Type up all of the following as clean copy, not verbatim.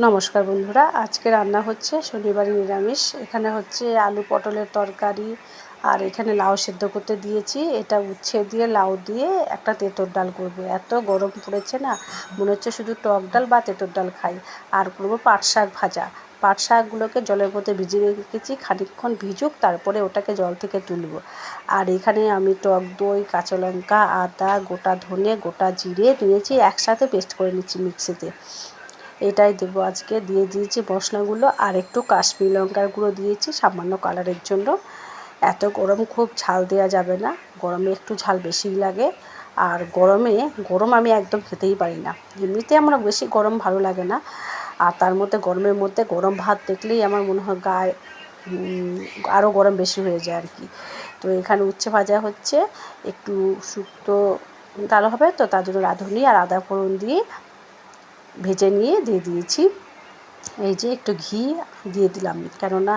নমস্কার বন্ধুরা, আজকে রান্না হচ্ছে শনিবারে নিরামিষ। এখানে হচ্ছে আলু পটলের তরকারি, আর এখানে লাউ সেদ্ধ করতে দিয়েছি। এটা উচ্ছে দিয়ে লাউ দিয়ে একটা তেঁতুর ডাল করব। এত গরম পড়েছে না, মনে হচ্ছে শুধু টক ডাল বা তেঁতুর ডাল খাই। আর করবো পাট শাক ভাজা। পাট শাকগুলোকে জলের মধ্যে ভিজিয়ে রেখেছি, খানিকক্ষণ ভিজুক, তারপরে ওটাকে জল থেকে তুলব। আর এখানে আমি টক দই, কাঁচা লঙ্কা, আদা, গোটা ধনে, গোটা জিরে দিয়েছি, একসাথে পেস্ট করে নিচ্ছি মিক্সিতে। এটাই দেবো আজকে। দিয়ে দিয়েছি মশলাগুলো, আর একটু কাশ্মীরি লঙ্কার গুঁড়ো দিয়েছি সামান্য কালারের জন্য। এত গরম, খুব ঝাল দেওয়া যাবে না, গরমে একটু ঝাল বেশিই লাগে। আর গরম আমি একদম খেতেই পারি না। এমনিতে আমার বেশি গরম ভালো লাগে না, আর তার মধ্যে গরমের মধ্যে গরম ভাত দেখলেই আমার মনে হয় গায়ে আরও গরম বেশি হয়ে যায় আর কি। তো এখানে উচ্ছে ভাজা হচ্ছে, একটু শুক্তো ডাল হবে তো, তার জন্য রাঁধুনি আর আদা ফোড়ন দিয়ে ভেজে নিয়ে দিয়ে দিয়েছি। এই যে একটু ঘি দিয়ে দিলাম, কেননা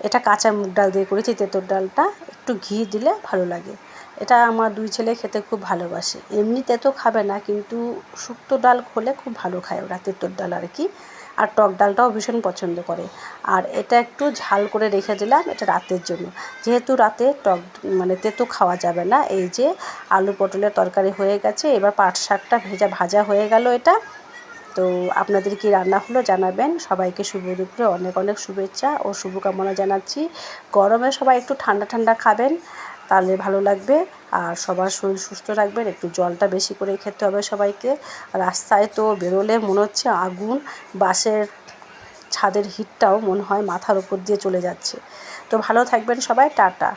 এটা কাঁচা মুগ ডাল দিয়ে করেছি তেঁতুর ডালটা, একটু ঘি দিলে ভালো লাগে। এটা আমার দুই ছেলে খেতে খুব ভালোবাসে। এমনি তেঁতো খাবে না, কিন্তু শুক্তো ডাল হলে খুব ভালো খায় ওরা, তেঁতুর ডাল আর কি। আর টক ডালটাও ভীষণ পছন্দ করে। আর এটা একটু ঝাল করে রেখে দিলাম, এটা রাতের জন্য, যেহেতু রাতে তেঁতো খাওয়া যাবে না। এই যে আলু পটলের তরকারি হয়ে গেছে, এবার পাট শাকটা ভাজা হয়ে গেল এটা। তো আপনাদের কি রান্না হলো জানাবেন। সবাইকে শুভ দুপুরে অনেক অনেক শুভেচ্ছা ও শুভকামনা জানাচ্ছি। গরমে সবাই একটু ঠান্ডা ঠান্ডা খাবেন, তাহলে ভালো লাগবে। আর সবার শরীর সুস্থ রাখবেন, একটু জলটা বেশি করে খেতে হবে সবাইকে। রাস্তায় তো বেরোলে মনে হচ্ছে আগুন, বাসের ছাদের হিটটাও মনে হয় মাথার উপর দিয়ে চলে যাচ্ছে। তো ভালো থাকবেন সবাই, টাটা।